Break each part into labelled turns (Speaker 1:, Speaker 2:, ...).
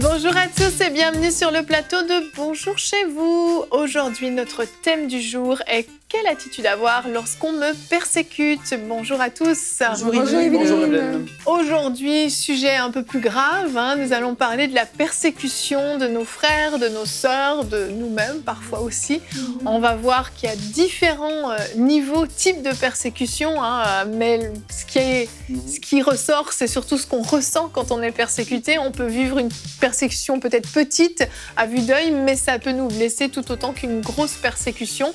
Speaker 1: Bonjour à tous et bienvenue sur le plateau de Bonjour chez vous. Aujourd'hui, notre thème du jour est quelle attitude avoir lorsqu'on me persécute. Bonjour à tous.
Speaker 2: Bonjour Evelyne.
Speaker 1: Aujourd'hui, sujet un peu plus grave, nous allons parler de la persécution de nos frères, de nos sœurs, de nous-mêmes parfois aussi. On va voir qu'il y a différents niveaux, types de persécution, mais ce qui ressort, c'est surtout ce qu'on ressent quand on est persécuté. On peut vivre une persécution peut-être petite à vue d'œil, mais ça peut nous blesser tout autant qu'une grosse persécution.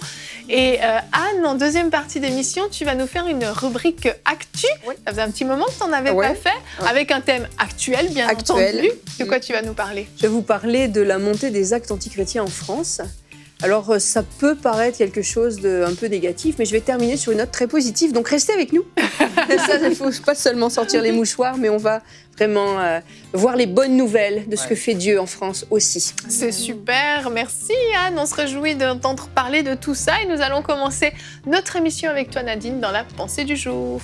Speaker 1: Et Anne, en deuxième partie d'émission, tu vas nous faire une rubrique Actu. Oui. Ça faisait un petit moment que tu n'en avais pas fait, avec un thème actuel, bien entendu. De quoi tu vas nous parler ?
Speaker 2: Je vais vous parler de la montée des actes antichrétiens en France. Alors, ça peut paraître quelque chose d'un peu négatif, mais je vais terminer sur une note très positive, donc restez avec nous. Il ne faut pas seulement sortir les mouchoirs, mais on va vraiment voir les bonnes nouvelles de ce que fait Dieu en France aussi.
Speaker 1: C'est super, merci Anne, on se réjouit d'entendre parler de tout ça et nous allons commencer notre émission avec toi Nadine dans la pensée du jour.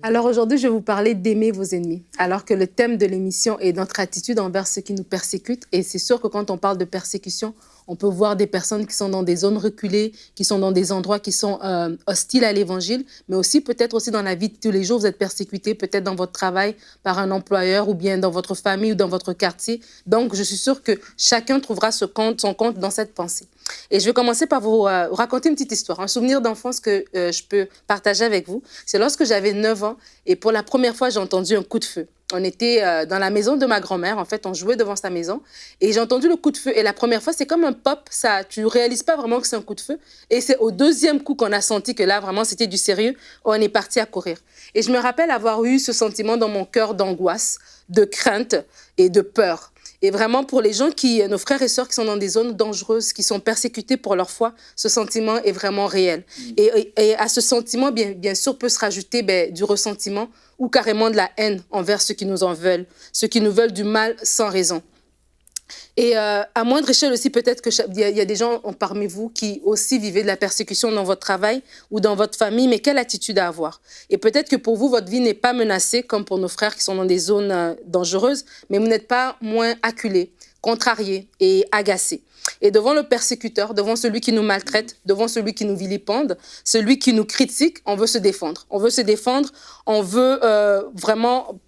Speaker 3: Alors aujourd'hui, je vais vous parler d'aimer vos ennemis, alors que le thème de l'émission est notre attitude envers ceux qui nous persécutent. Et c'est sûr que quand on parle de persécution, on peut voir des personnes qui sont dans des zones reculées, qui sont dans des endroits qui sont hostiles à l'évangile, mais aussi peut-être aussi dans la vie de tous les jours, vous êtes persécutés, peut-être dans votre travail par un employeur ou bien dans votre famille ou dans votre quartier. Donc, je suis sûre que chacun trouvera son compte dans cette pensée. Et je vais commencer par vous raconter une petite histoire, un souvenir d'enfance que je peux partager avec vous. C'est lorsque j'avais 9 ans et pour la première fois, j'ai entendu un coup de feu. On était dans la maison de ma grand-mère, en fait, on jouait devant sa maison et j'ai entendu le coup de feu. Et la première fois, c'est comme un pop, ça, tu ne réalises pas vraiment que c'est un coup de feu. Et c'est au deuxième coup qu'on a senti que là, vraiment, c'était du sérieux. On est parti à courir. Et je me rappelle avoir eu ce sentiment dans mon cœur d'angoisse, de crainte et de peur. Et vraiment, pour les gens nos frères et sœurs qui sont dans des zones dangereuses, qui sont persécutés pour leur foi, ce sentiment est vraiment réel. Et à ce sentiment, bien sûr, peut se rajouter du ressentiment ou carrément de la haine envers ceux qui nous en veulent, ceux qui nous veulent du mal sans raison. Et à moindre échelle aussi, peut-être qu'il y a des gens parmi vous qui aussi vivaient de la persécution dans votre travail ou dans votre famille, mais quelle attitude à avoir? Et peut-être que pour vous, votre vie n'est pas menacée, comme pour nos frères qui sont dans des zones dangereuses, mais vous n'êtes pas moins acculés, contrariés et agacés. Et devant le persécuteur, devant celui qui nous maltraite, devant celui qui nous vilipende, celui qui nous critique, on veut se défendre. On veut se défendre, on veut vraiment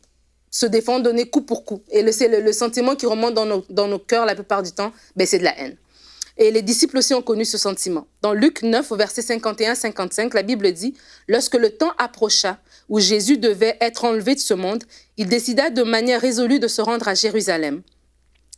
Speaker 3: se défendre, donner coup pour coup. Et le sentiment qui remonte dans nos cœurs la plupart du temps, c'est de la haine. Et les disciples aussi ont connu ce sentiment. Dans Luc 9, au verset 51-55, la Bible dit « Lorsque le temps approcha où Jésus devait être enlevé de ce monde, il décida de manière résolue de se rendre à Jérusalem.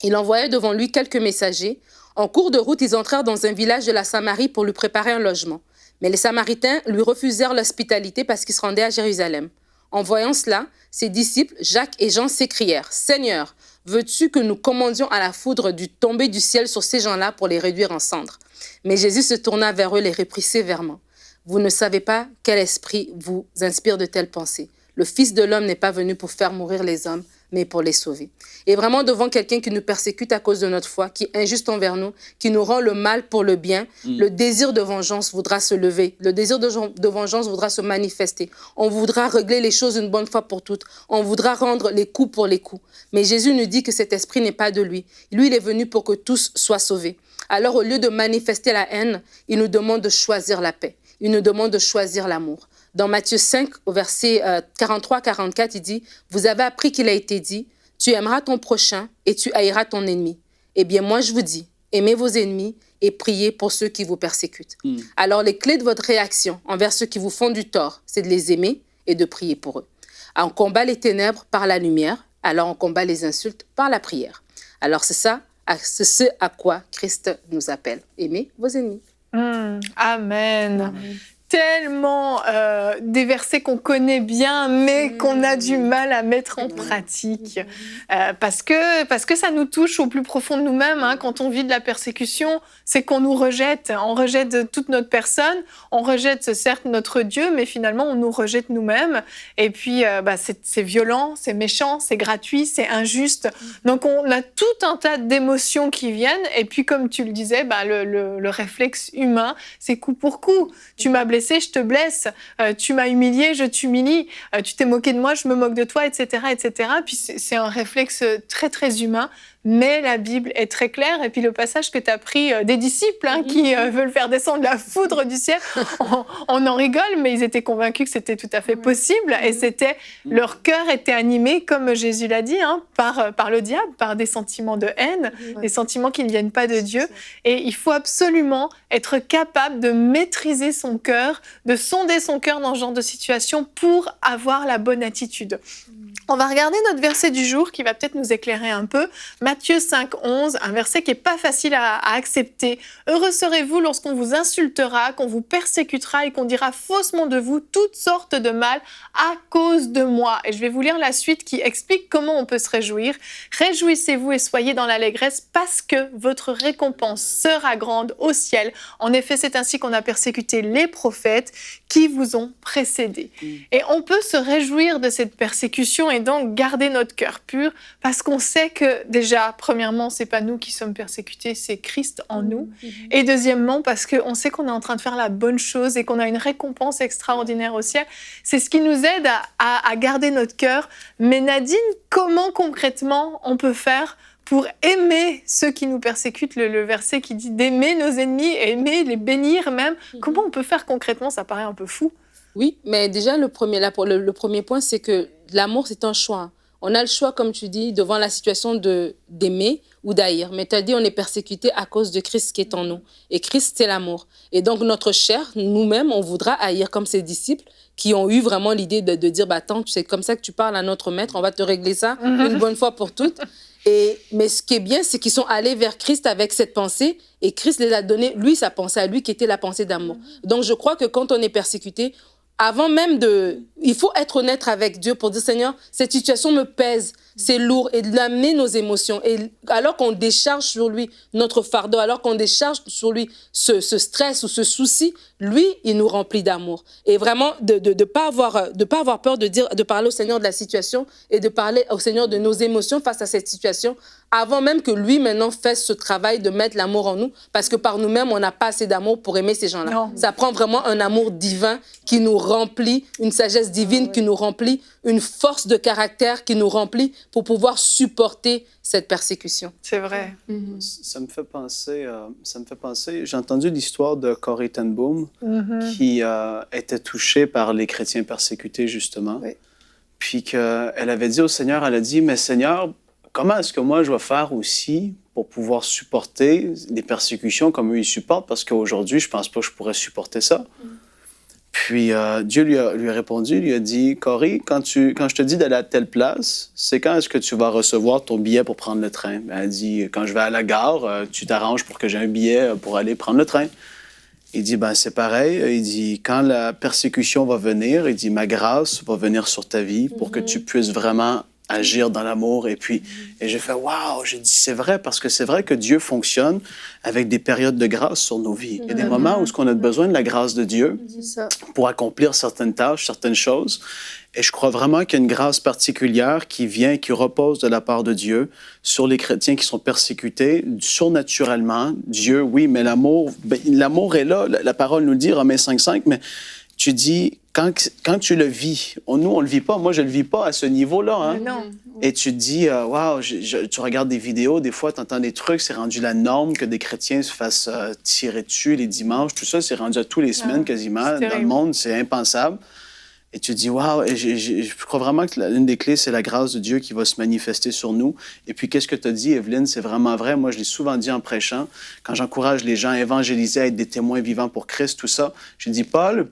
Speaker 3: Il envoya devant lui quelques messagers. En cours de route, ils entrèrent dans un village de la Samarie pour lui préparer un logement. Mais les Samaritains lui refusèrent l'hospitalité parce qu'il se rendait à Jérusalem. En voyant cela, ses disciples, Jacques et Jean, s'écrièrent « Seigneur, veux-tu que nous commandions à la foudre tomber du ciel sur ces gens-là pour les réduire en cendres ?» Mais Jésus se tourna vers eux et les reprit sévèrement. « Vous ne savez pas quel esprit vous inspire de telles pensées. Le Fils de l'homme n'est pas venu pour faire mourir les hommes, mais pour les sauver. » Et vraiment, devant quelqu'un qui nous persécute à cause de notre foi, qui est injuste envers nous, qui nous rend le mal pour le bien, le désir de vengeance voudra se lever. Le désir de vengeance voudra se manifester. On voudra régler les choses une bonne fois pour toutes. On voudra rendre les coups pour les coups. Mais Jésus nous dit que cet esprit n'est pas de lui. Lui, il est venu pour que tous soient sauvés. Alors, au lieu de manifester la haine, il nous demande de choisir la paix. Il nous demande de choisir l'amour. Dans Matthieu 5, au verset 43-44, il dit « Vous avez appris qu'il a été dit, tu aimeras ton prochain et tu haïras ton ennemi. Eh bien, moi, je vous dis, aimez vos ennemis et priez pour ceux qui vous persécutent. » Alors, les clés de votre réaction envers ceux qui vous font du tort, c'est de les aimer et de prier pour eux. On combat les ténèbres par la lumière, alors on combat les insultes par la prière. Alors, c'est ce à quoi Christ nous appelle. Aimez vos ennemis.
Speaker 1: Amen.
Speaker 3: Amen.
Speaker 1: Tellement des versets qu'on connaît bien, mais qu'on a du mal à mettre en pratique. Parce que ça nous touche au plus profond de nous-mêmes. Quand on vit de la persécution, c'est qu'on nous rejette. On rejette toute notre personne. On rejette certes notre Dieu, mais finalement, on nous rejette nous-mêmes. Et puis, c'est violent, c'est méchant, c'est gratuit, c'est injuste. Donc, on a tout un tas d'émotions qui viennent. Et puis, comme tu le disais, le réflexe humain, c'est coup pour coup. Tu m'as blessé, blessé, je te blesse. Tu m'as humilié, je t'humilie. Tu t'es moqué de moi, je me moque de toi, etc., etc. Puis c'est un réflexe très, très humain. Mais la Bible est très claire. Et puis le passage que tu as pris des disciples qui veulent faire descendre la foudre du ciel, on en rigole, mais ils étaient convaincus que c'était tout à fait possible. Et leur cœur était animé, comme Jésus l'a dit, par le diable, par des sentiments de haine, des sentiments qui ne viennent pas de Dieu. Et il faut absolument être capable de maîtriser son cœur, de sonder son cœur dans ce genre de situation pour avoir la bonne attitude. On va regarder notre verset du jour qui va peut-être nous éclairer un peu. Matthieu 5, 11, un verset qui n'est pas facile à accepter. « Heureux serez-vous lorsqu'on vous insultera, qu'on vous persécutera et qu'on dira faussement de vous toutes sortes de mal à cause de moi. » Et je vais vous lire la suite qui explique comment on peut se réjouir. « Réjouissez-vous et soyez dans l'allégresse parce que votre récompense sera grande au ciel. En effet, c'est ainsi qu'on a persécuté les prophètes qui vous ont précédés. » Et on peut se réjouir de cette persécution et donc garder notre cœur pur parce qu'on sait que déjà, premièrement, c'est pas nous qui sommes persécutés, c'est Christ en nous. Et deuxièmement, parce qu'on sait qu'on est en train de faire la bonne chose et qu'on a une récompense extraordinaire au ciel. C'est ce qui nous aide à garder notre cœur. Mais Nadine, comment concrètement on peut faire pour aimer ceux qui nous persécutent, le verset qui dit d'aimer nos ennemis, aimer, les bénir même. Comment on peut faire concrètement? Ça paraît un peu fou.
Speaker 3: Oui, mais déjà, le premier point, c'est que l'amour, c'est un choix. On a le choix, comme tu dis, devant la situation d'aimer ou d'haïr. Mais tu as dit, on est persécuté à cause de Christ qui est en nous. Et Christ, c'est l'amour. Et donc, notre chair, nous-mêmes, on voudra haïr comme ses disciples qui ont eu vraiment l'idée de dire, attends, c'est comme ça que tu parles à notre maître, on va te régler ça une bonne fois pour toutes. Mais ce qui est bien, c'est qu'ils sont allés vers Christ avec cette pensée et Christ les a donné, lui, sa pensée à lui qui était la pensée d'amour. Donc, je crois que quand on est persécuté, avant même il faut être honnête avec Dieu pour dire, Seigneur, cette situation me pèse, c'est lourd, et de l'amener nos émotions. Et alors qu'on décharge sur lui notre fardeau, alors qu'on décharge sur lui ce stress ou ce souci, lui, il nous remplit d'amour. Et vraiment, de pas avoir peur de parler au Seigneur de la situation et de parler au Seigneur de nos émotions face à cette situation, avant même que lui, maintenant, fasse ce travail de mettre l'amour en nous, parce que par nous-mêmes, on n'a pas assez d'amour pour aimer ces gens-là. Non. Ça prend vraiment un amour divin qui nous remplit, une sagesse divine qui nous remplit, une force de caractère qui nous remplit pour pouvoir supporter cette persécution.
Speaker 1: C'est vrai.
Speaker 4: Ça me fait penser, j'ai entendu l'histoire de Corrie ten Boom qui était touchée par les chrétiens persécutés, justement. Oui. Puis qu'elle avait dit au Seigneur, elle a dit, mais Seigneur, comment est-ce que moi je vais faire aussi pour pouvoir supporter les persécutions comme eux ils supportent? Parce qu'aujourd'hui, je pense pas que je pourrais supporter ça. Puis Dieu lui a répondu, lui a dit, Corrie, quand je te dis d'aller à telle place, c'est quand est-ce que tu vas recevoir ton billet pour prendre le train? Elle a dit, quand je vais à la gare, tu t'arranges pour que j'ai un billet pour aller prendre le train. Il dit, c'est pareil. Il dit, quand la persécution va venir, il dit, ma grâce va venir sur ta vie pour que tu puisses vraiment agir dans l'amour. Et j'ai fait, waouh, j'ai dit, c'est vrai, parce que c'est vrai que Dieu fonctionne avec des périodes de grâce sur nos vies. Il y a des moments où on a besoin de la grâce de Dieu pour accomplir certaines tâches, certaines choses. Et je crois vraiment qu'il y a une grâce particulière qui vient, qui repose de la part de Dieu sur les chrétiens qui sont persécutés, surnaturellement. Dieu, oui, mais l'amour est là. La parole nous le dit, Romains 5,5, mais tu dis, quand tu le vis, nous, on ne le vit pas. Moi, je ne le vis pas à ce niveau-là. Hein?
Speaker 1: Non.
Speaker 4: Et tu te dis, waouh, tu regardes des vidéos, des fois, tu entends des trucs, c'est rendu la norme que des chrétiens se fassent tirer dessus les dimanches. Tout ça, c'est rendu à tous les semaines quasiment. Dans le monde, c'est impensable. Et tu te dis, waouh, je crois vraiment que l'une des clés, c'est la grâce de Dieu qui va se manifester sur nous. Et puis, qu'est-ce que tu as dit, Evelyne? C'est vraiment vrai. Moi, je l'ai souvent dit en prêchant, quand j'encourage les gens à évangéliser, à être des témoins vivants pour Christ, tout ça, j'ai dit, Paul,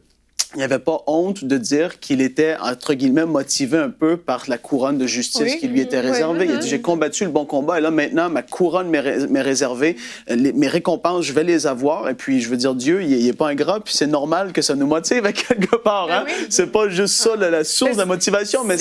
Speaker 4: il n'avait pas honte de dire qu'il était, entre guillemets, motivé un peu par la couronne de justice qui lui était réservée. Il a dit, j'ai combattu le bon combat et là, maintenant, ma couronne m'est réservée. Mes récompenses, je vais les avoir. Et puis, je veux dire, Dieu, il n'est pas ingrat, puis c'est normal que ça nous motive à quelque part. Hein? C'est pas juste ça, la source de la motivation, mais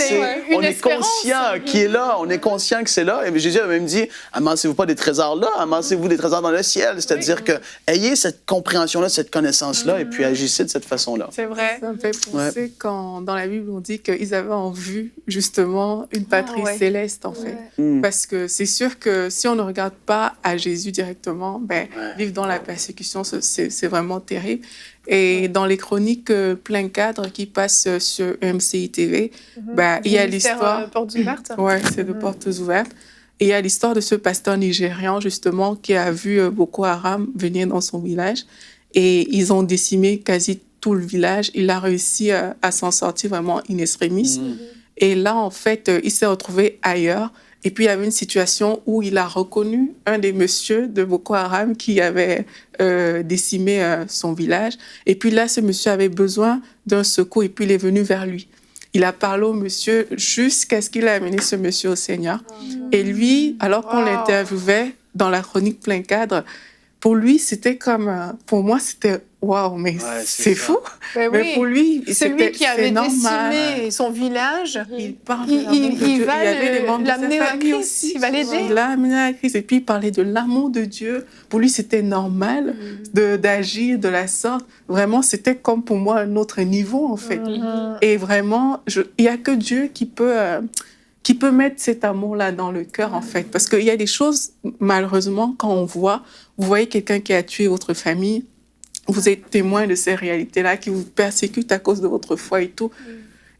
Speaker 4: on est conscient qu'il est là. On est conscient que c'est là. Et Jésus a même dit, amassez-vous pas des trésors là, amassez-vous des trésors dans le ciel. C'est-à-dire que ayez cette compréhension-là, cette connaissance-là, et puis agissez de cette façon-là.
Speaker 1: C'est vrai. vrai.
Speaker 5: Ça me fait penser quand dans la Bible on dit qu'ils avaient en vue justement une patrie céleste en fait. Parce que c'est sûr que si on ne regarde pas à Jésus directement, vivre dans la persécution, c'est vraiment terrible. Et dans les chroniques plein cadre qui passent sur EMCI TV, il y a l'histoire...
Speaker 1: Portes ouvertes.
Speaker 5: Ouais, c'est de Portes ouvertes. Et il y a l'histoire de ce pasteur nigérian, justement, qui a vu Boko Haram venir dans son village. Et ils ont décimé quasi tout le village. Il a réussi à s'en sortir vraiment in extremis. Et là, en fait, il s'est retrouvé ailleurs. Et puis, il y avait une situation où il a reconnu un des messieurs de Boko Haram qui avait décimé son village. Et puis là, ce monsieur avait besoin d'un secours et puis il est venu vers lui. Il a parlé au monsieur jusqu'à ce qu'il ait amené ce monsieur au Seigneur. Et lui, alors qu'on l'interviewait dans la chronique plein cadre, pour lui, c'était comme... Pour moi, c'était... Waouh, mais c'est fou. Mais pour lui,
Speaker 1: c'est lui qui avait décimé son village.
Speaker 5: Il parle de l'amour de Dieu. Il y avait les membres de sa famille aussi.
Speaker 1: Il va l'aider.
Speaker 5: Il l'a amené à Christ. Et puis, il parlait de l'amour de Dieu. Pour lui, c'était normal d'agir de la sorte. Vraiment, c'était comme pour moi un autre niveau, en fait. Et vraiment, il n'y a que Dieu qui peut mettre cet amour-là dans le cœur, en fait. Parce qu'il y a des choses, malheureusement, quand on voit, vous voyez quelqu'un qui a tué votre famille, vous êtes témoin de ces réalités-là qui vous persécutent à cause de votre foi et tout.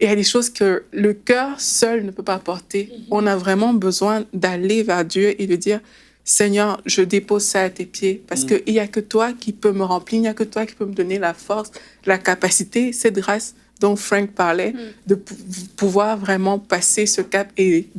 Speaker 5: Et il y a des choses que le cœur seul ne peut pas porter. On a vraiment besoin d'aller vers Dieu et de dire, Seigneur, je dépose ça à tes pieds parce qu'il n'y a que toi qui peux me remplir, il n'y a que toi qui peux me donner la force, la capacité, cette grâce dont Frank parlait, de pouvoir vraiment passer ce cap et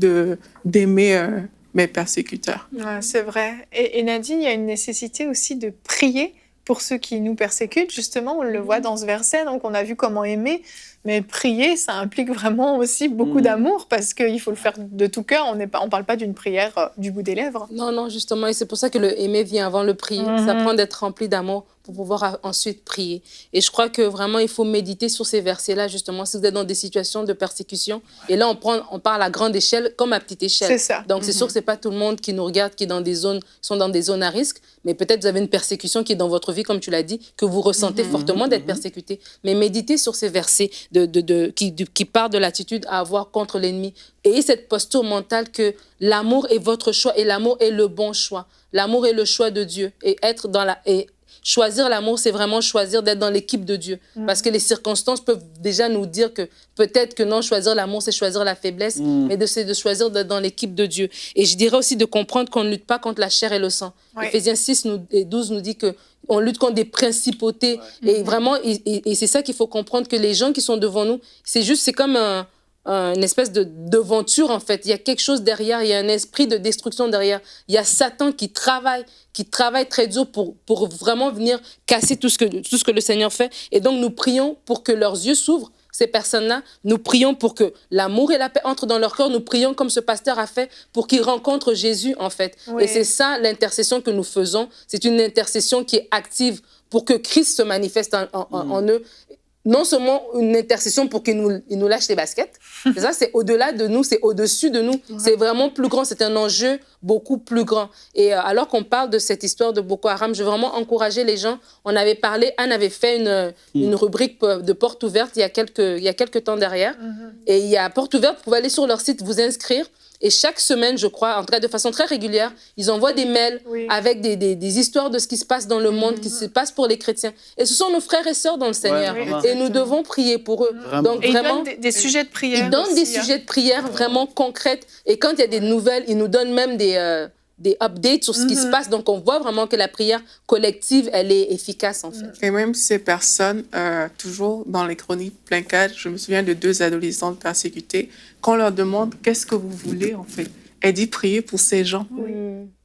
Speaker 5: d'aimer mes persécuteurs.
Speaker 1: Ouais, c'est vrai. Et Nadine, il y a une nécessité aussi de prier pour ceux qui nous persécutent. Justement, on le voit dans ce verset, donc on a vu comment aimer, mais prier, ça implique vraiment aussi beaucoup d'amour, parce qu'il faut le faire de tout cœur. On ne parle pas d'une prière du bout des lèvres.
Speaker 3: Non, justement, et c'est pour ça que le aimer vient avant le prier. Ça prend d'être rempli d'amour pour pouvoir ensuite prier. Et je crois que vraiment, il faut méditer sur ces versets-là, justement, si vous êtes dans des situations de persécution. Et là, on parle à grande échelle comme à petite échelle.
Speaker 1: C'est ça.
Speaker 3: Donc, c'est sûr que ce n'est pas tout le monde qui nous regarde, qui est dans des zones, sont dans des zones à risque, mais peut-être vous avez une persécution qui est dans votre vie, comme tu l'as dit, que vous ressentez fortement d'être persécuté. Mais méditez sur ces versets qui parlent de l'attitude à avoir contre l'ennemi. Et cette posture mentale que l'amour est votre choix et l'amour est le bon choix. L'amour est le choix de Dieu. Et choisir l'amour, c'est vraiment choisir d'être dans l'équipe de Dieu. Parce que les circonstances peuvent déjà nous dire que peut-être que non, choisir l'amour, c'est choisir la faiblesse, mais c'est de choisir d'être dans l'équipe de Dieu. Et je dirais aussi de comprendre qu'on ne lutte pas contre la chair et le sang. Éphésiens 6 et 12 nous dit qu'on lutte contre des principautés. Et vraiment, et c'est ça qu'il faut comprendre, que les gens qui sont devant nous, c'est comme une espèce de devanture, en fait. Il y a quelque chose derrière, il y a un esprit de destruction derrière. Il y a Satan qui travaille très dur pour vraiment venir casser tout ce que le Seigneur fait. Et donc, nous prions pour que leurs yeux s'ouvrent, ces personnes-là. Nous prions pour que l'amour et la paix entrent dans leur cœur. Nous prions comme ce pasteur a fait pour qu'ils rencontrent Jésus, en fait. Et c'est ça l'intercession que nous faisons. C'est une intercession qui est active pour que Christ se manifeste en eux. Non seulement une intercession pour qu'il nous lâche les baskets, mais ça, c'est au-delà de nous, c'est au-dessus de nous. C'est vraiment plus grand, c'est un enjeu beaucoup plus grand. Et alors qu'on parle de cette histoire de Boko Haram, je veux vraiment encourager les gens. On avait parlé, Anne avait fait une rubrique de porte ouverte il y a quelques temps derrière. Et il y a porte ouverte, vous pouvez aller sur leur site, vous inscrire. Et chaque semaine, je crois, en tout cas de façon très régulière, ils envoient des mails avec des histoires de ce qui se passe dans le monde, qui se passe pour les chrétiens. Et ce sont nos frères et sœurs dans le Seigneur. Et nous devons prier pour eux. Donc,
Speaker 1: et
Speaker 3: vraiment,
Speaker 1: ils donnent des sujets de prière.
Speaker 3: Ils donnent des sujets de prière vraiment concrètes. Et quand il y a des nouvelles, ils nous donnent même des updates sur ce qui se passe. Donc, on voit vraiment que la prière collective, elle est efficace, en fait.
Speaker 5: Et même ces personnes, toujours dans les chroniques plein cadre, je me souviens de 2 adolescentes persécutées, quand on leur demande « Qu'est-ce que vous voulez ?» en fait, elle dit « Prier pour ces gens ».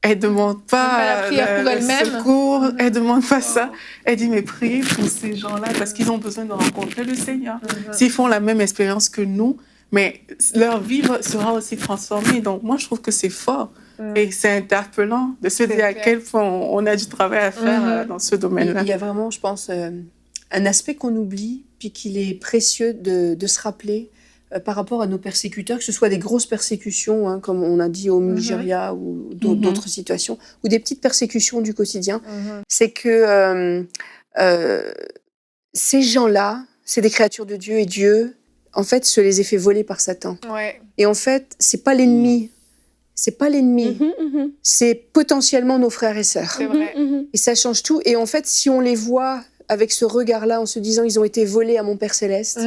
Speaker 5: Elle ne demande pas le secours, elle ne demande pas ça. Elle dit « Mais priez pour ces gens-là parce qu'ils ont besoin de rencontrer le Seigneur. S'ils font la même expérience que nous, mais leur vie sera aussi transformée. » Donc, moi, je trouve que c'est fort. Et c'est interpellant de se dire à quel point on a du travail à faire dans ce domaine-là.
Speaker 2: Il y a vraiment, je pense, un aspect qu'on oublie, puis qu'il est précieux de se rappeler par rapport à nos persécuteurs, que ce soit des grosses persécutions, comme on a dit au Nigeria ou d'autres situations, ou des petites persécutions du quotidien. C'est que ces gens-là, c'est des créatures de Dieu et Dieu, en fait, se les a fait voler par Satan.
Speaker 1: Ouais.
Speaker 2: Et en fait, c'est pas l'ennemi. C'est pas l'ennemi. C'est potentiellement nos frères et sœurs.
Speaker 1: C'est vrai.
Speaker 2: Et ça change tout. Et en fait, si on les voit avec ce regard-là, en se disant ils ont été volés à mon Père Céleste,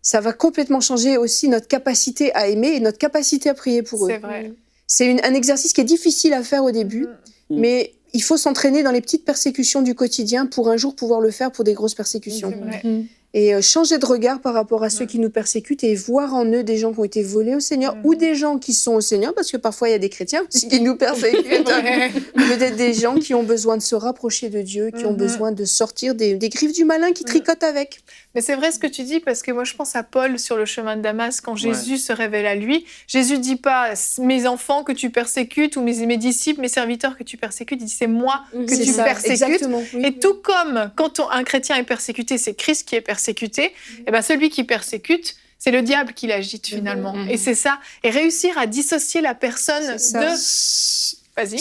Speaker 2: ça va complètement changer aussi notre capacité à aimer et notre capacité à prier pour eux.
Speaker 1: C'est vrai.
Speaker 2: C'est un exercice qui est difficile à faire au début, mais il faut s'entraîner dans les petites persécutions du quotidien pour un jour pouvoir le faire pour des grosses persécutions.
Speaker 1: C'est vrai.
Speaker 2: Et changer de regard par rapport à ceux qui nous persécutent et voir en eux des gens qui ont été volés au Seigneur ou des gens qui sont au Seigneur, parce que parfois il y a des chrétiens aussi qui nous persécutent. Peut-être des gens qui ont besoin de se rapprocher de Dieu, qui ont besoin de sortir des griffes du malin qui tricotent avec.
Speaker 1: Mais c'est vrai ce que tu dis, parce que moi je pense à Paul sur le chemin de Damas, quand Jésus se révèle à lui. Jésus dit pas « mes enfants que tu persécutes » ou mes disciples, mes serviteurs que tu persécutes. Il dit « c'est moi que tu persécutes ».
Speaker 2: Exactement, oui.
Speaker 1: Et tout comme quand un chrétien est persécuté, c'est Christ qui est persécuté, et ben celui qui persécute, c'est le diable qui l'agite finalement. Et c'est ça. Et réussir à dissocier la personne de... Vas-y.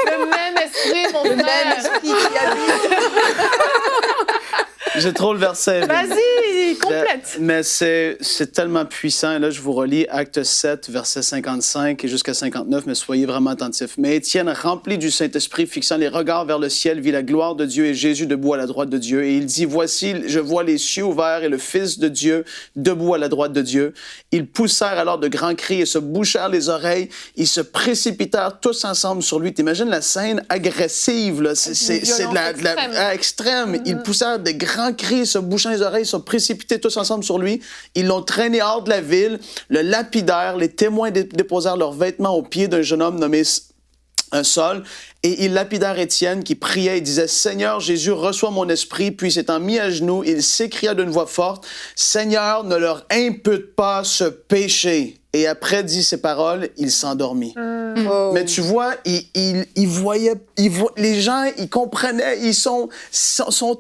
Speaker 1: Le même esprit, mon frère.
Speaker 2: Le même esprit qui habite.
Speaker 4: J'ai trop le verset.
Speaker 1: Vas-y, complète.
Speaker 4: Mais c'est tellement puissant. Et là, je vous relis Acte 7, versets 55 et jusqu'à 59, mais soyez vraiment attentifs. Mais Étienne, rempli du Saint-Esprit, fixant les regards vers le ciel, vit la gloire de Dieu et Jésus debout à la droite de Dieu. Et il dit, voici, je vois les cieux ouverts et le Fils de Dieu debout à la droite de Dieu. Ils poussèrent alors de grands cris et se bouchèrent les oreilles. Ils se précipitèrent tous ensemble sur lui. T'imagines la scène agressive, là. C'est de la extrême. Ils poussèrent de grands cris, se bouchant les oreilles, se précipitaient tous ensemble sur lui. Ils l'ont traîné hors de la ville, le lapidèrent, les témoins déposèrent leurs vêtements aux pieds d'un jeune homme nommé Saul, et ils lapidèrent Étienne qui priait et disait « Seigneur Jésus, reçois mon esprit. » Puis s'étant mis à genoux, il s'écria d'une voix forte « Seigneur, ne leur impute pas ce péché. » Et après dit ces paroles, il s'endormit. Mais tu vois, il voyait, les gens, ils comprenaient, ils sont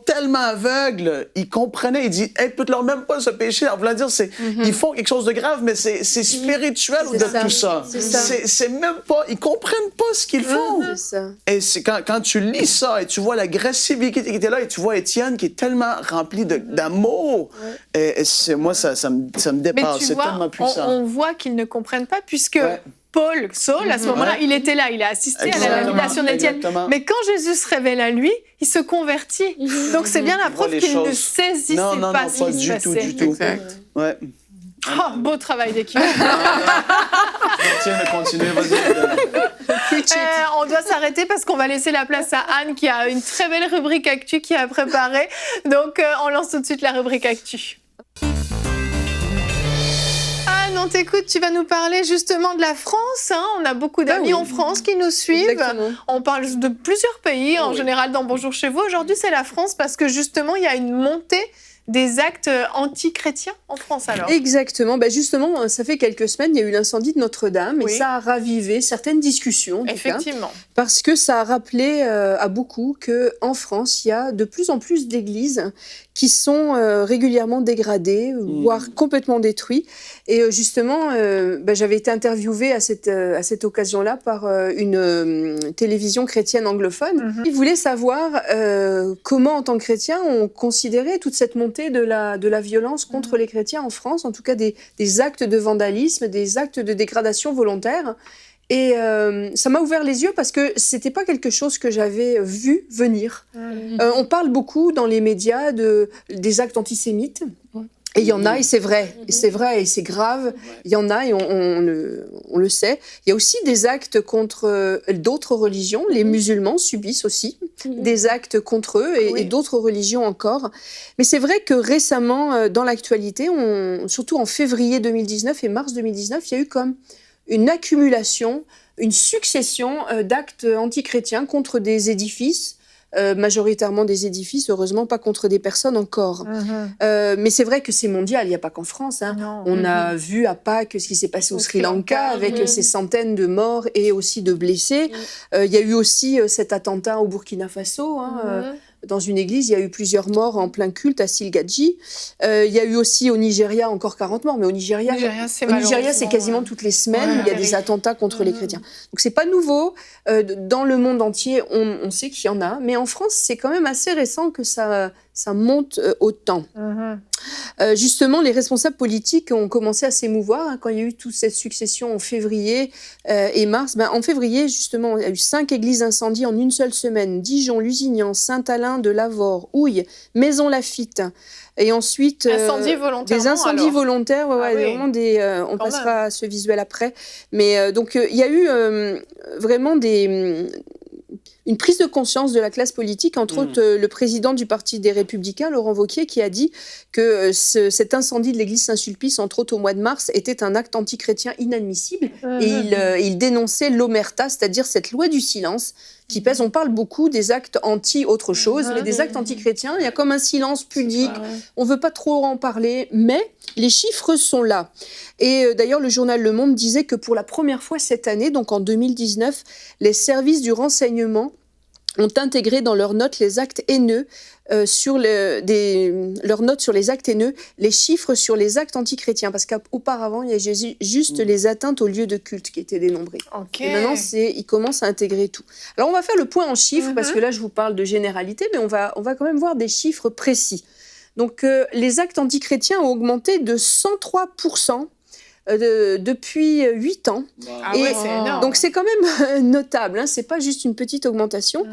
Speaker 4: tellement aveugles, ils comprenaient, il dit, impute-leur même pas ce péché, en voulant dire, ils font quelque chose de grave, mais c'est spirituel au-delà de tout ça. C'est même pas, ils comprennent pas ce qu'ils font. Et c'est quand tu lis ça et tu vois l'agressivité qui était là et tu vois Étienne qui est tellement rempli d'amour, et moi, ça me dépasse, c'est tellement puissant.
Speaker 1: On voit qu'ils ne comprennent pas puisque Saul, à ce moment-là, il était là, il a assisté à la lapidation d'Étienne. Mais quand Jésus se révèle à lui, il se convertit. Donc c'est bien la preuve qu'il ne saisissait pas ce qui se passait.
Speaker 4: Du tout. Ouais.
Speaker 1: Oh, beau travail d'équipe.
Speaker 4: Continuez, vas-y.
Speaker 1: On doit s'arrêter parce qu'on va laisser la place à Anne qui a une très belle rubrique actu qui a préparée. Donc on lance tout de suite la rubrique actu. Anne, on t'écoute, tu vas nous parler justement de la France. On a beaucoup d'amis en France qui nous suivent.
Speaker 2: Exactement.
Speaker 1: On parle de plusieurs pays, en général dans Bonjour chez vous. Aujourd'hui, c'est la France parce que justement, il y a une montée des actes anti-chrétiens en France alors.
Speaker 2: Exactement. Justement, ça fait quelques semaines, il y a eu l'incendie de Notre-Dame et ça a ravivé certaines discussions.
Speaker 1: Effectivement.
Speaker 2: Parce que ça a rappelé à beaucoup qu'en France, il y a de plus en plus d'églises qui sont régulièrement dégradées, voire complètement détruites. Et justement, j'avais été interviewée à cette occasion-là par une télévision chrétienne anglophone. Ils voulaient savoir comment, en tant que chrétiens, on considérait toute cette montée de la violence contre les chrétiens en France, en tout cas des actes de vandalisme, des actes de dégradation volontaire. Et ça m'a ouvert les yeux parce que c'était pas quelque chose que j'avais vu venir. On parle beaucoup dans les médias des actes antisémites. Et il y en a, et c'est vrai, et c'est grave. Il y en a, et on le sait. Il y a aussi des actes contre d'autres religions. Les musulmans subissent aussi des actes contre eux, et d'autres religions encore. Mais c'est vrai que récemment, dans l'actualité, surtout en février 2019 et mars 2019, il y a eu comme une accumulation, une succession d'actes antichrétiens contre des édifices, majoritairement des édifices, heureusement pas contre des personnes encore. Mais c'est vrai que c'est mondial, il n'y a pas qu'en France. On a vu à Pâques ce qui s'est passé au Sri Lanka avec ces centaines de morts et aussi de blessés. Il y a eu aussi cet attentat au Burkina Faso, dans une église. Il y a eu plusieurs morts en plein culte à Silgadji. Il y a eu aussi au Nigeria encore 40 morts, mais au Nigeria c'est quasiment toutes les semaines où il y a des attentats contre les chrétiens. Donc c'est pas nouveau. Dans le monde entier, on sait qu'il y en a, mais en France, c'est quand même assez récent que ça monte autant. Justement, les responsables politiques ont commencé à s'émouvoir quand il y a eu toute cette succession en février et mars. En février, justement, il y a eu 5 églises incendiées en une seule semaine. Dijon, Lusignan, Saint-Alain de Lavore, Houille, Maison-Lafitte. Et ensuite, des incendies volontaires. Vraiment on passera à ce visuel après. Mais donc, il y a eu vraiment une prise de conscience de la classe politique, entre autres le président du Parti des Républicains, Laurent Wauquiez, qui a dit que cet incendie de l'église Saint-Sulpice, entre autres au mois de mars, était un acte antichrétien inadmissible. Et il dénonçait l'omerta, c'est-à-dire cette loi du silence qui pèse. On parle beaucoup des actes anti-autre chose, mais des actes anti-chrétiens, il y a comme un silence pudique, on ne veut pas trop en parler, mais les chiffres sont là. Et d'ailleurs, le journal Le Monde disait que pour la première fois cette année, donc en 2019, les services du renseignement ont intégré dans leurs notes les actes haineux, leurs notes sur les actes haineux, les chiffres sur les actes antichrétiens, parce qu'auparavant, il y avait juste les atteintes aux lieux de culte qui étaient dénombrées. Et maintenant, ils commencent à intégrer tout. Alors, on va faire le point en chiffres, parce que là, je vous parle de généralité, mais on va quand même voir des chiffres précis. Donc, les actes antichrétiens ont augmenté de 103%. Depuis 8 ans.
Speaker 1: C'est énorme.
Speaker 2: Donc c'est quand même notable, c'est pas juste une petite augmentation.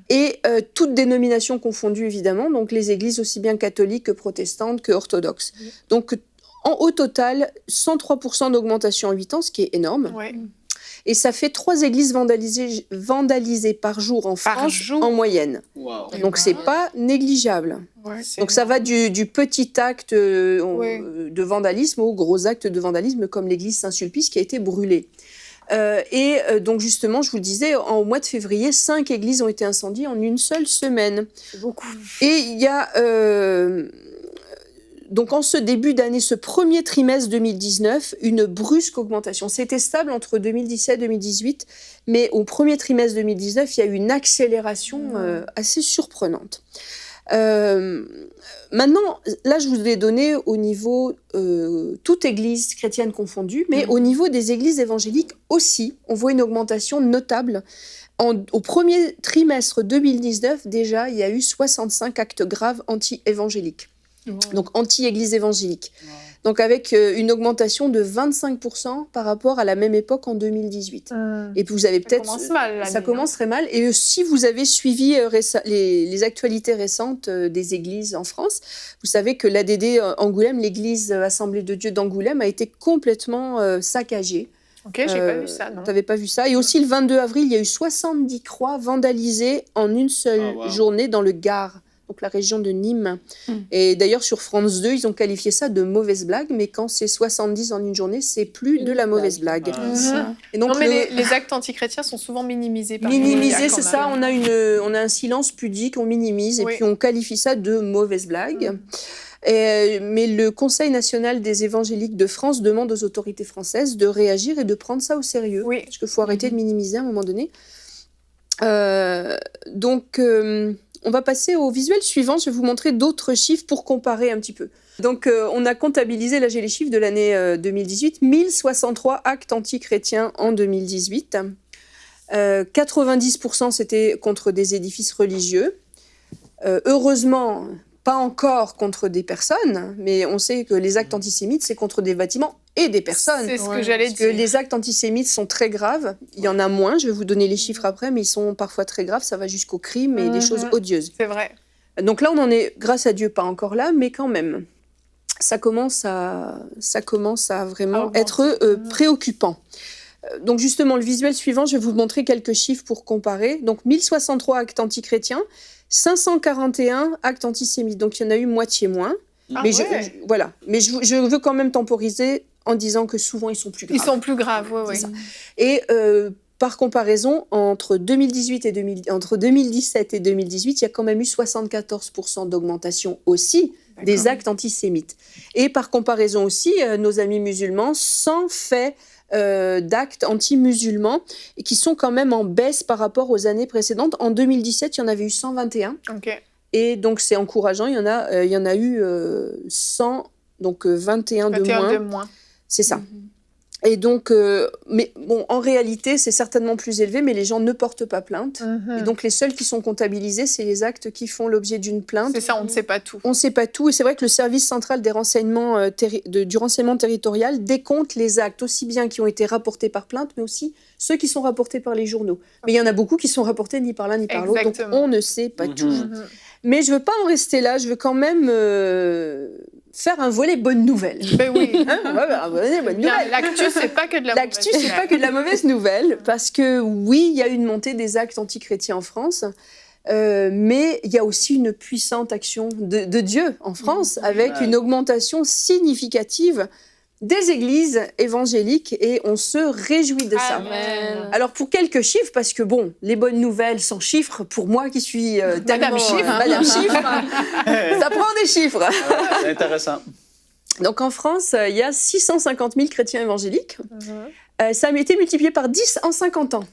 Speaker 2: Et toutes dénominations confondues évidemment, donc les églises aussi bien catholiques que protestantes que orthodoxes. Donc au total, 103% d'augmentation en 8 ans, ce qui est énorme. Et ça fait 3 églises vandalisées par jour en France en moyenne. Donc c'est pas négligeable. Donc ça va du petit acte de vandalisme au gros acte de vandalisme comme l'église Saint-Sulpice qui a été brûlée. Donc justement, je vous le disais, au mois de février, 5 églises ont été incendiées en une seule semaine.
Speaker 1: C'est beaucoup.
Speaker 2: Et il y a... Donc, en ce début d'année, ce premier trimestre 2019, une brusque augmentation. C'était stable entre 2017 et 2018, mais au premier trimestre 2019, il y a eu une accélération assez surprenante. Maintenant, là, je vous ai donné au niveau toute église chrétienne confondue, mais au niveau des églises évangéliques aussi, on voit une augmentation notable. Au premier trimestre 2019, déjà, il y a eu 65 actes graves anti-évangéliques. Donc anti-église évangélique. Donc avec une augmentation de 25% par rapport à la même époque en 2018. Et puis vous avez peut-être... Ça commence très mal. Et si vous avez suivi les actualités récentes des églises en France, vous savez que l'ADD Angoulême, l'église Assemblée de Dieu d'Angoulême, a été complètement saccagée.
Speaker 1: Ok, j'ai pas vu ça, non.
Speaker 2: T'avais pas vu ça. Et aussi le 22 avril, il y a eu 70 croix vandalisées en une seule journée dans le Gard. Donc la région de Nîmes. Et d'ailleurs, sur France 2, ils ont qualifié ça de mauvaise blague, mais quand c'est 70 en une journée, c'est plus de la mauvaise blague.
Speaker 1: Et donc, les actes antichrétiens sont souvent minimisés par les médias,
Speaker 2: c'est ça, on a un silence pudique, on minimise, et puis on qualifie ça de mauvaise blague. Mais le Conseil national des évangéliques de France demande aux autorités françaises de réagir et de prendre ça au sérieux. Parce qu'il faut arrêter de minimiser à un moment donné. On va passer au visuel suivant. Je vais vous montrer d'autres chiffres pour comparer un petit peu. Donc, on a comptabilisé, là j'ai les chiffres de l'année 2018, 1063 actes antichrétiens en 2018. 90% c'était contre des édifices religieux. Heureusement, pas encore contre des personnes, mais on sait que les actes antisémites, c'est contre des bâtiments et des personnes.
Speaker 1: C'est ce que j'allais dire.
Speaker 2: Parce que les actes antisémites sont très graves. Il y en a moins, je vais vous donner les chiffres après, mais ils sont parfois très graves. Ça va jusqu'au crime et des choses odieuses.
Speaker 1: C'est vrai.
Speaker 2: Donc là, on en est, grâce à Dieu, pas encore là, mais quand même. Ça commence à vraiment être préoccupant. Donc justement, le visuel suivant, je vais vous montrer quelques chiffres pour comparer. Donc 1063 actes antichrétiens, 541 actes antisémites. Donc il y en a eu moitié moins. Mais je veux quand même temporiser en disant que souvent ils sont plus graves.
Speaker 1: Ils sont plus graves, oui.
Speaker 2: Et par comparaison, entre 2017 et 2018, il y a quand même eu 74% d'augmentation aussi des actes antisémites. Et par comparaison aussi, nos amis musulmans, 100 faits d'actes anti-musulmans et qui sont quand même en baisse par rapport aux années précédentes. En 2017, il y en avait eu 121. Et donc, c'est encourageant. Il y en a eu 100, donc 21 de moins. C'est ça. Et donc, mais bon, en réalité, c'est certainement plus élevé, mais les gens ne portent pas plainte. Et donc, les seuls qui sont comptabilisés, c'est les actes qui font l'objet d'une plainte.
Speaker 1: C'est ça, on ne sait pas tout.
Speaker 2: On ne sait pas tout. Et c'est vrai que le service central des renseignements, du renseignement territorial décompte les actes, aussi bien qui ont été rapportés par plainte, mais aussi ceux qui sont rapportés par les journaux. Mais il y en a beaucoup qui sont rapportés ni par l'un ni par l'autre. Donc, on ne sait pas tout. Mais je ne veux pas en rester là. Je veux quand même faire un volet bonnes nouvelles.
Speaker 1: Ben oui.
Speaker 2: On va faire un volet bonnes nouvelles.
Speaker 1: L'actu, c'est pas que de la mauvaise
Speaker 2: L'actu, c'est pas que de la mauvaise nouvelle, parce que oui, il y a une montée des actes antichrétiens en France, mais il y a aussi une puissante action de Dieu en France, avec une augmentation significative des églises évangéliques, et on se réjouit de ça.
Speaker 1: Amen.
Speaker 2: Alors, pour quelques chiffres, parce que bon, les bonnes nouvelles sans chiffres, pour moi qui suis
Speaker 1: Madame Chiffre,
Speaker 2: ça prend des chiffres.
Speaker 4: C'est intéressant.
Speaker 2: Donc en France, il y a 650 000 chrétiens évangéliques. Ça a été multiplié par 10 en 50 ans.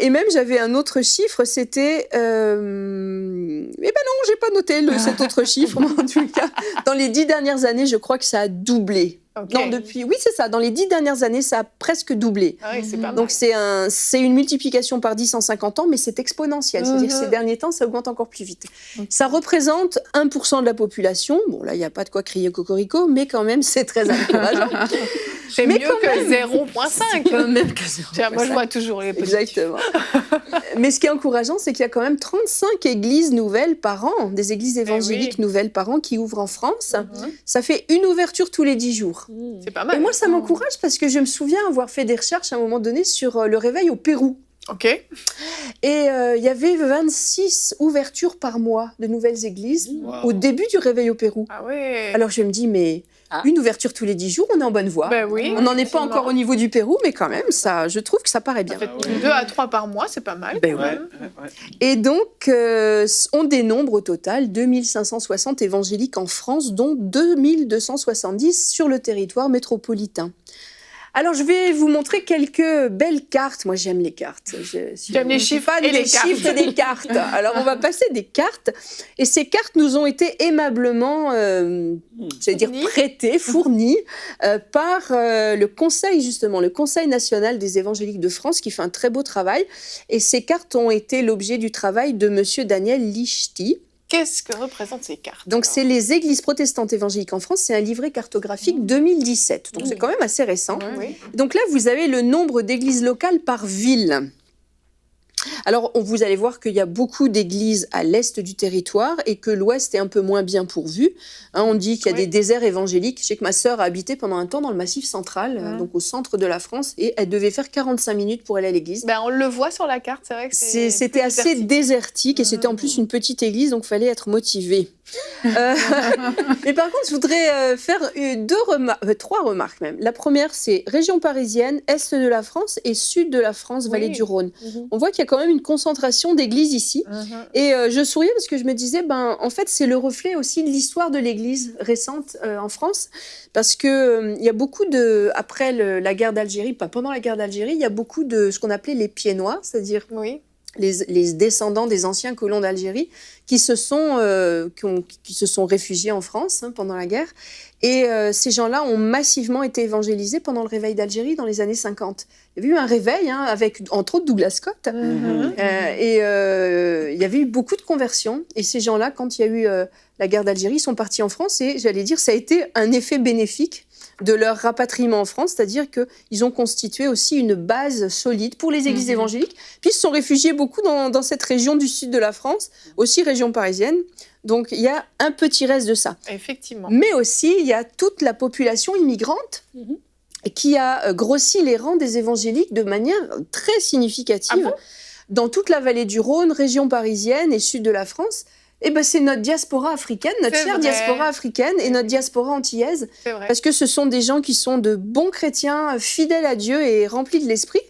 Speaker 2: Et même, j'avais un autre chiffre, c'était... Eh ben non, j'ai pas noté cet autre chiffre, mais en tout cas, dans les 10 dernières années, je crois que ça a doublé. Non, oui, c'est ça. Dans les 10 dernières années, ça a presque doublé.
Speaker 1: Ah oui, c'est pas mal.
Speaker 2: Donc, c'est une multiplication par 10 en 50 ans, mais c'est exponentiel. C'est-à-dire que ces derniers temps, ça augmente encore plus vite. Ça représente 1% de la population. Bon, là, il n'y a pas de quoi crier cocorico, mais quand même, c'est très encourageant.
Speaker 1: C'est mieux que 0,5.
Speaker 2: Même que 0,5.
Speaker 1: Moi, je vois toujours les positifs.
Speaker 2: Exactement. Mais ce qui est encourageant, c'est qu'il y a quand même 35 églises nouvelles par an, des églises évangéliques nouvelles par an qui ouvrent en France. Ça fait une ouverture tous les 10 jours.
Speaker 1: C'est pas mal.
Speaker 2: Et moi, ça m'encourage parce que je me souviens avoir fait des recherches à un moment donné sur le réveil au Pérou.
Speaker 1: OK.
Speaker 2: Et il y avait 26 ouvertures par mois de nouvelles églises au début du réveil au Pérou.
Speaker 1: Ah ouais.
Speaker 2: Alors je me dis, mais une ouverture tous les 10 jours, on est en bonne voie.
Speaker 1: Ben oui,
Speaker 2: on n'en est pas encore au niveau du Pérou, mais quand même, je trouve que ça paraît bien.
Speaker 1: Ça fait 2 à 3 par mois, c'est pas mal.
Speaker 2: Ben ouais. Et donc, on dénombre au total 2560 évangéliques en France, dont 2270 sur le territoire métropolitain. Alors, je vais vous montrer quelques belles cartes. Moi, j'aime les cartes.
Speaker 1: J'aime les chiffres et les
Speaker 2: chiffres et des cartes. Alors, on va passer des cartes. Et ces cartes nous ont été aimablement, prêtées, fournies par le Conseil, justement, le Conseil national des évangéliques de France, qui fait un très beau travail. Et ces cartes ont été l'objet du travail de monsieur Daniel Lichty.
Speaker 1: Qu'est-ce que représentent ces cartes?
Speaker 2: Donc, c'est les églises protestantes évangéliques en France. C'est un livret cartographique 2017. Donc, c'est quand même assez récent.
Speaker 1: Oui.
Speaker 2: Donc là, vous avez le nombre d'églises locales par ville. Alors, vous allez voir qu'il y a beaucoup d'églises à l'est du territoire et que l'ouest est un peu moins bien pourvu. On dit qu'il y a des déserts évangéliques. Je sais que ma sœur a habité pendant un temps dans le Massif central, donc au centre de la France, et elle devait faire 45 minutes pour aller à l'église.
Speaker 1: Ben, on le voit sur la carte, c'est vrai que
Speaker 2: c'était assez désertique et c'était en plus une petite église, donc il fallait être motivé. Mais par contre, je voudrais faire 3 remarques même. La première, c'est région parisienne, est de la France et sud de la France, vallée du Rhône. On voit qu'il y a quand même une concentration d'églises ici. Et je souriais parce que je me disais, en fait, c'est le reflet aussi de l'histoire de l'église récente en France. Parce que il y a beaucoup après la guerre d'Algérie, pas pendant la guerre d'Algérie, il y a beaucoup de ce qu'on appelait les pieds-noirs, c'est-à-dire les descendants des anciens colons d'Algérie qui se sont réfugiés en France pendant la guerre. Et ces gens-là ont massivement été évangélisés pendant le réveil d'Algérie dans les années 50. Il y avait eu un réveil avec, entre autres, Douglas Scott. Et il y avait eu beaucoup de conversions. Et ces gens-là, quand il y a eu la guerre d'Algérie, ils sont partis en France. Et j'allais dire, ça a été un effet bénéfique de leur rapatriement en France, c'est-à-dire qu'ils ont constitué aussi une base solide pour les églises évangéliques. Puis ils se sont réfugiés beaucoup dans cette région du sud de la France, aussi région parisienne. Donc il y a un petit reste de ça.
Speaker 1: Effectivement.
Speaker 2: Mais aussi, il y a toute la population immigrante qui a grossi les rangs des évangéliques de manière très significative. Dans toute la vallée du Rhône, région parisienne et sud de la France. C'est notre diaspora africaine, notre chère diaspora africaine et notre diaspora antillaise.
Speaker 1: C'est vrai.
Speaker 2: Parce que ce sont des gens qui sont de bons chrétiens, fidèles à Dieu et remplis de l'esprit.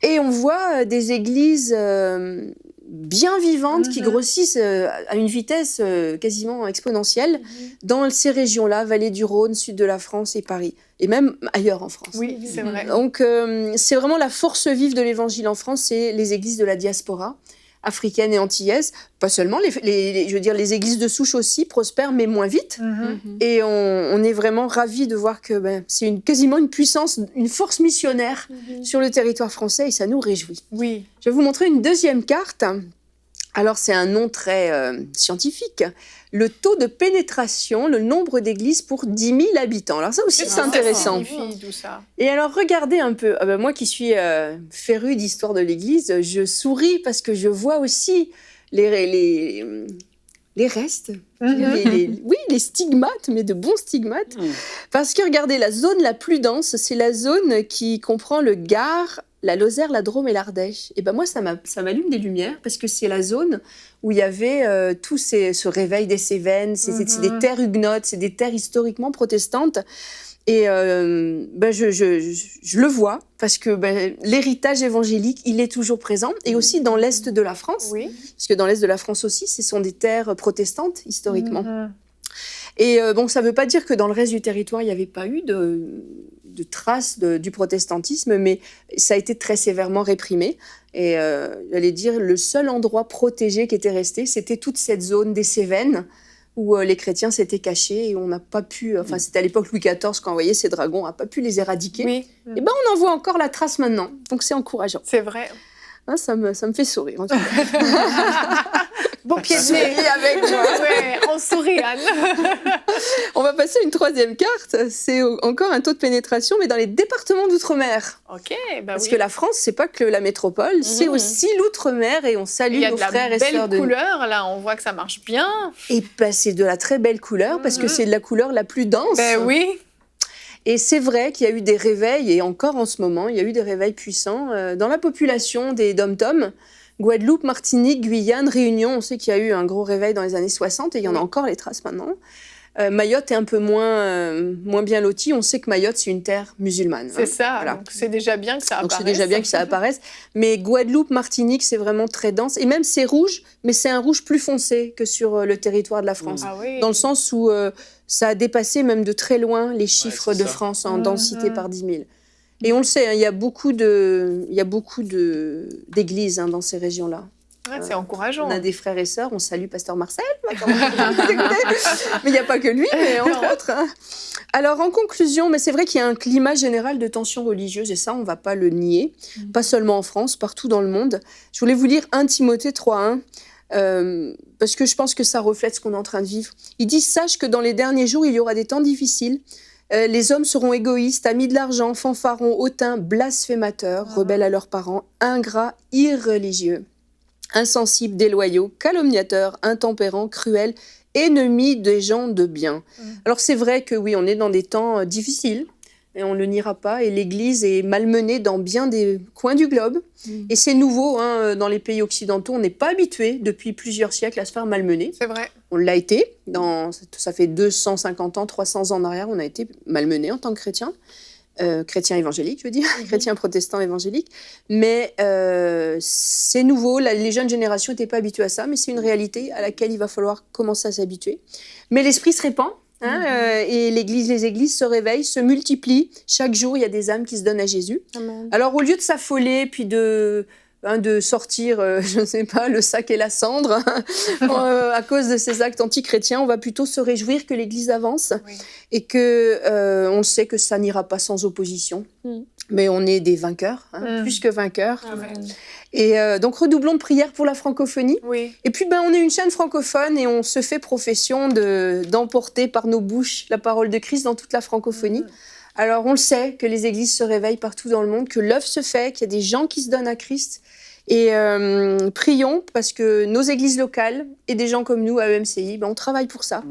Speaker 2: Et on voit des églises bien vivantes qui grossissent à une vitesse quasiment exponentielle dans ces régions-là, vallée du Rhône, sud de la France et Paris. Et même ailleurs en France.
Speaker 1: Oui, c'est vrai.
Speaker 2: Donc, c'est vraiment la force vive de l'évangile en France, c'est les églises de la diaspora, africaines et antillaises. Pas seulement, je veux dire, les églises de souche aussi prospèrent, mais moins vite. Et on est vraiment ravis de voir que c'est quasiment une puissance, une force missionnaire sur le territoire français, et ça nous réjouit.
Speaker 1: Oui.
Speaker 2: Je vais vous montrer une deuxième carte. Alors, c'est un nom très scientifique. Le taux de pénétration, le nombre d'églises pour 10 000 habitants. Alors ça aussi, c'est intéressant.
Speaker 1: Ça signifie, tout ça.
Speaker 2: Et alors, regardez un peu. Moi qui suis férue d'histoire de l'Église, je souris parce que je vois aussi les restes. Les stigmates, mais de bons stigmates. Parce que regardez, la zone la plus dense, c'est la zone qui comprend le Gard, la Lozère, la Drôme et l'Ardèche. Et moi, ça m'allume des lumières parce que c'est la zone où il y avait tout ce réveil des Cévennes. C'est des terres huguenotes, c'est des terres historiquement protestantes. Et je le vois parce que l'héritage évangélique, il est toujours présent. Et aussi dans l'Est de la France. Oui. Parce que dans l'Est de la France aussi, ce sont des terres protestantes historiquement. Et ça ne veut pas dire que dans le reste du territoire, il n'y avait pas eu de traces du protestantisme, mais ça a été très sévèrement réprimé. Et j'allais dire, le seul endroit protégé qui était resté, c'était toute cette zone des Cévennes, où les chrétiens s'étaient cachés et on n'a pas pu... Enfin, c'était à l'époque Louis XIV, quand on voyait ces dragons, on n'a pas pu les éradiquer. Oui. Et on en voit encore la trace maintenant. Donc, c'est encourageant.
Speaker 1: C'est vrai.
Speaker 2: Ça me fait sourire, en tout cas.
Speaker 1: Bon pied de nez avec moi. Ouais, on sourit, Anne.
Speaker 2: On va passer à une troisième carte. C'est encore un taux de pénétration, mais dans les départements d'outre-mer.
Speaker 1: Ok,
Speaker 2: Parce que la France, c'est pas que la métropole, c'est aussi l'outre-mer, et on salue nos frères et sœurs.
Speaker 1: Il y a de la belle couleur, là, on voit que ça marche bien.
Speaker 2: Et c'est de la très belle couleur, parce que c'est de la couleur la plus dense.
Speaker 1: Oui.
Speaker 2: Et c'est vrai qu'il y a eu des réveils, et encore en ce moment, il y a eu des réveils puissants dans la population des dom-toms. Guadeloupe, Martinique, Guyane, Réunion, on sait qu'il y a eu un gros réveil dans les années 60 et il y en a encore les traces maintenant. Mayotte est un peu moins bien lotie. On sait que Mayotte, c'est une terre musulmane.
Speaker 1: C'est ça, voilà. Donc c'est déjà bien que ça apparaisse.
Speaker 2: Donc c'est déjà bien que ça apparaisse. Mais Guadeloupe, Martinique, c'est vraiment très dense. Et même c'est rouge, mais c'est un rouge plus foncé que sur le territoire de la France. Dans le sens où ça a dépassé même de très loin les chiffres de France en densité par 10 000. Et on le sait, il y a beaucoup d'églises dans ces régions-là.
Speaker 1: Ouais, c'est encourageant.
Speaker 2: On a des frères et sœurs, on salue Pasteur Marcel, mais il n'y a pas que lui, mais entre autres. Alors en conclusion, mais c'est vrai qu'il y a un climat général de tension religieuse, et ça on ne va pas le nier, pas seulement en France, partout dans le monde. Je voulais vous lire 1 Timothée 3:1, parce que je pense que ça reflète ce qu'on est en train de vivre. Il dit « Sache que dans les derniers jours, il y aura des temps difficiles. Les hommes seront égoïstes, amis de l'argent, fanfarons, hautains, blasphémateurs, rebelles à leurs parents, ingrats, irreligieux, insensibles, déloyaux, calomniateurs, intempérants, cruels, ennemis des gens de bien. » Alors c'est vrai que oui, on est dans des temps difficiles, et on ne le niera pas, et l'Église est malmenée dans bien des coins du globe. Et c'est nouveau, dans les pays occidentaux, on n'est pas habitué depuis plusieurs siècles à se faire malmener.
Speaker 1: C'est vrai.
Speaker 2: On l'a été, ça fait 250 ans, 300 ans en arrière, on a été malmenés en tant que chrétiens. Chrétiens évangéliques, je veux dire, chrétiens protestants évangéliques. Mais c'est nouveau, les jeunes générations n'étaient pas habituées à ça, mais c'est une réalité à laquelle il va falloir commencer à s'habituer. Mais l'esprit se répand, et les églises se réveillent, se multiplient. Chaque jour, il y a des âmes qui se donnent à Jésus. Amen. Alors, au lieu de s'affoler, puis de sortir, je ne sais pas, le sac et la cendre, à cause de ces actes antichrétiens, on va plutôt se réjouir que l'Église avance, et que on sait que ça n'ira pas sans opposition. Mais on est des vainqueurs, plus que vainqueurs. Amen. Et donc, redoublons de prière pour la francophonie. Et puis, on est une chaîne francophone et on se fait profession d'emporter par nos bouches la parole de Christ dans toute la francophonie. Alors, on le sait, que les églises se réveillent partout dans le monde, que l'œuvre se fait, qu'il y a des gens qui se donnent à Christ. Et prions, parce que nos églises locales et des gens comme nous, à EMCI, on travaille pour ça.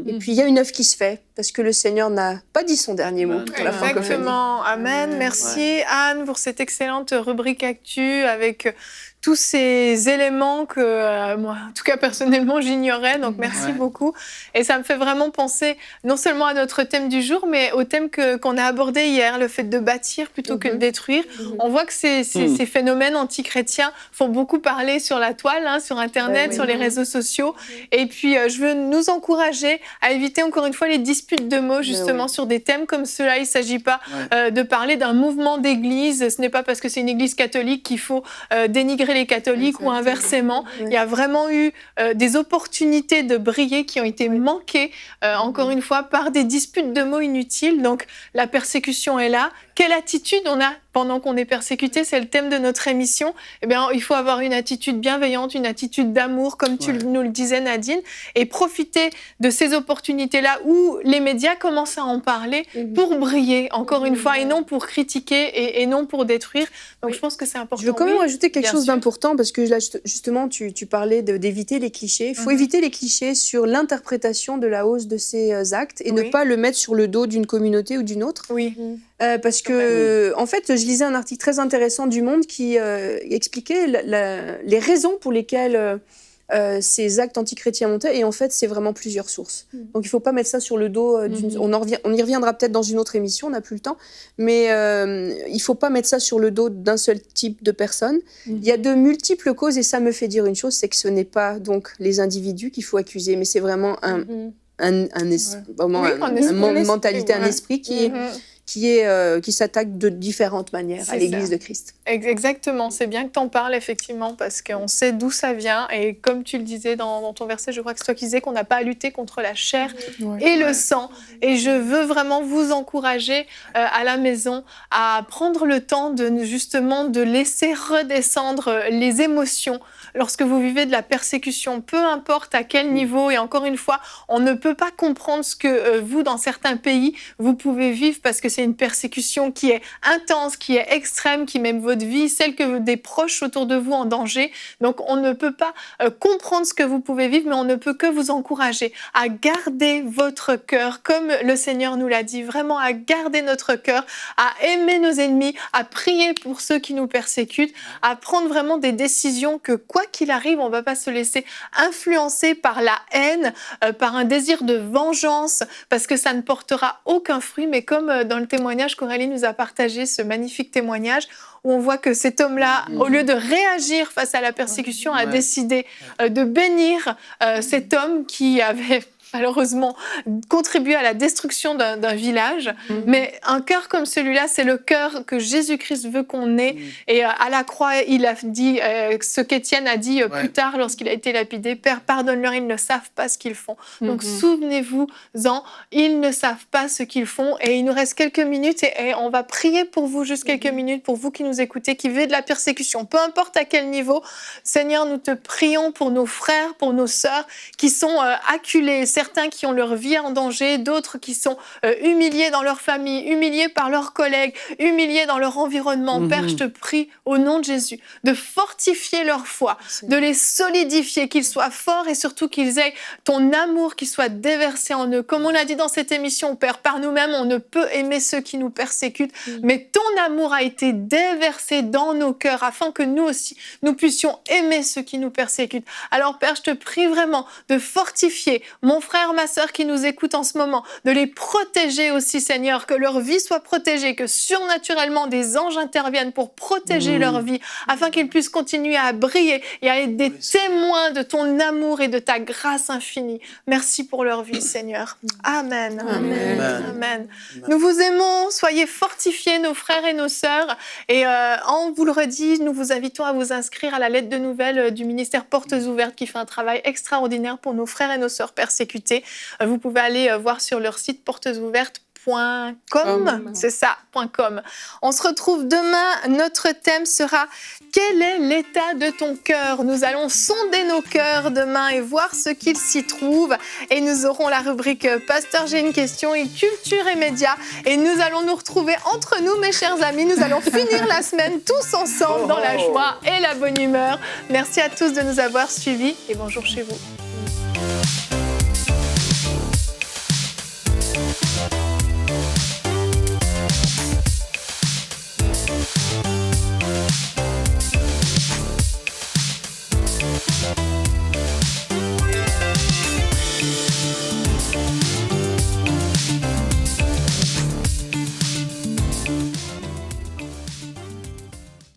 Speaker 2: Et puis, il y a une œuvre qui se fait, parce que le Seigneur n'a pas dit son dernier mot pour la francophonie.
Speaker 1: Exactement. Amen. Merci, Anne, pour cette excellente rubrique Actu, avec tous ces éléments que moi, en tout cas personnellement, j'ignorais. Donc merci beaucoup. Et ça me fait vraiment penser non seulement à notre thème du jour, mais au thème qu'on a abordé hier, le fait de bâtir plutôt que de détruire. On voit que ces phénomènes antichrétiens font beaucoup parler sur la toile, sur Internet, sur les réseaux sociaux. Et puis je veux nous encourager à éviter encore une fois les disputes disputes de mots justement sur des thèmes comme cela. Il ne s'agit pas de parler d'un mouvement d'église. Ce n'est pas parce que c'est une église catholique qu'il faut dénigrer les catholiques ou inversement. Il y a vraiment eu des opportunités de briller qui ont été manquées, encore une fois, par des disputes de mots inutiles. Donc la persécution est là. Quelle attitude on a pendant qu'on est persécuté? C'est le thème de notre émission. Eh bien, il faut avoir une attitude bienveillante, une attitude d'amour, comme tu nous le disais, Nadine, et profiter de ces opportunités-là où les médias commencent à en parler pour briller, encore une fois, et non pour critiquer et non pour détruire. Donc, je pense que c'est important.
Speaker 2: Je veux quand même rajouter quelque chose d'important, parce que là, justement, tu parlais d'éviter les clichés. Il faut éviter les clichés sur l'interprétation de la hausse de ces actes et ne pas le mettre sur le dos d'une communauté ou d'une autre. Parce que, en fait, je lisais un article très intéressant du Monde qui expliquait les raisons pour lesquelles ces actes antichrétiens montaient. Et en fait, c'est vraiment plusieurs sources. Donc, il ne faut pas mettre ça sur le dos d'une... On y reviendra peut-être dans une autre émission, on n'a plus le temps. Mais il ne faut pas mettre ça sur le dos d'un seul type de personne. Il y a de multiples causes et ça me fait dire une chose, c'est que ce n'est pas donc les individus qu'il faut accuser, mais c'est vraiment une mentalité, un esprit qui s'attaque de différentes manières à l'Église de Christ.
Speaker 1: Exactement, c'est bien que tu en parles effectivement parce qu'on sait d'où ça vient et comme tu le disais dans ton verset, je crois que c'est toi qui disais qu'on n'a pas à lutter contre la chair et le sang. Et je veux vraiment vous encourager à la maison à prendre le temps de laisser redescendre les émotions lorsque vous vivez de la persécution, peu importe à quel niveau. Et encore une fois, on ne peut pas comprendre ce que vous, dans certains pays, vous pouvez vivre parce que c'est une persécution qui est intense, qui est extrême, qui met votre vie, celle que des proches autour de vous en danger. Donc, on ne peut pas comprendre ce que vous pouvez vivre, mais on ne peut que vous encourager à garder votre cœur, comme le Seigneur nous l'a dit, vraiment à garder notre cœur, à aimer nos ennemis, à prier pour ceux qui nous persécutent, à prendre vraiment des décisions que, quoi qu'il arrive, on ne va pas se laisser influencer par la haine, par un désir de vengeance, parce que ça ne portera aucun fruit, mais comme dans le témoignage qu'Aurélie nous a partagé, ce magnifique témoignage, où on voit que cet homme-là, au lieu de réagir face à la persécution, a décidé de bénir cet homme qui avait malheureusement contribué à la destruction d'un village. Mais un cœur comme celui-là, c'est le cœur que Jésus-Christ veut qu'on ait. Et à la croix, il a dit ce qu'Étienne a dit plus tard lorsqu'il a été lapidé, « Père, pardonne-leur, ils ne savent pas ce qu'ils font. » Donc souvenez-vous-en, ils ne savent pas ce qu'ils font. Et il nous reste quelques minutes et on va prier pour vous juste quelques minutes, pour vous qui nous écoutez, qui vivez de la persécution, peu importe à quel niveau. Seigneur, nous te prions pour nos frères, pour nos sœurs qui sont acculés, certains qui ont leur vie en danger, d'autres qui sont humiliés dans leur famille, humiliés par leurs collègues, humiliés dans leur environnement. Père, je te prie au nom de Jésus de fortifier leur foi, de les solidifier, qu'ils soient forts et surtout qu'ils aient ton amour qui soit déversé en eux. Comme on l'a dit dans cette émission, Père, par nous-mêmes, on ne peut aimer ceux qui nous persécutent, mais ton amour a été déversé dans nos cœurs afin que nous aussi, nous puissions aimer ceux qui nous persécutent. Alors Père, je te prie vraiment de fortifier mon frère, ma sœur qui nous écoute en ce moment, de les protéger aussi, Seigneur, que leur vie soit protégée, que surnaturellement des anges interviennent pour protéger leur vie, afin qu'ils puissent continuer à briller et à être des témoins de ton amour et de ta grâce infinie. Merci pour leur vie, Seigneur. Amen. Amen. Amen. Amen. Nous vous aimons, soyez fortifiés, nos frères et nos sœurs. Et on vous le redit, nous vous invitons à vous inscrire à la lettre de nouvelles du ministère Portes Ouvertes qui fait un travail extraordinaire pour nos frères et nos sœurs persécutés. Vous pouvez aller voir sur leur site portesouvertes.com, c'est ça, .com. On se retrouve demain. Notre thème sera « Quel est l'état de ton cœur ?» Nous allons sonder nos cœurs demain et voir ce qu'il s'y trouve. Et nous aurons la rubrique « Pasteur, j'ai une question » et « Culture et médias ». Et nous allons nous retrouver entre nous, mes chers amis. Nous allons finir la semaine tous ensemble dans la joie et la bonne humeur. Merci à tous de nous avoir suivis et bonjour chez vous.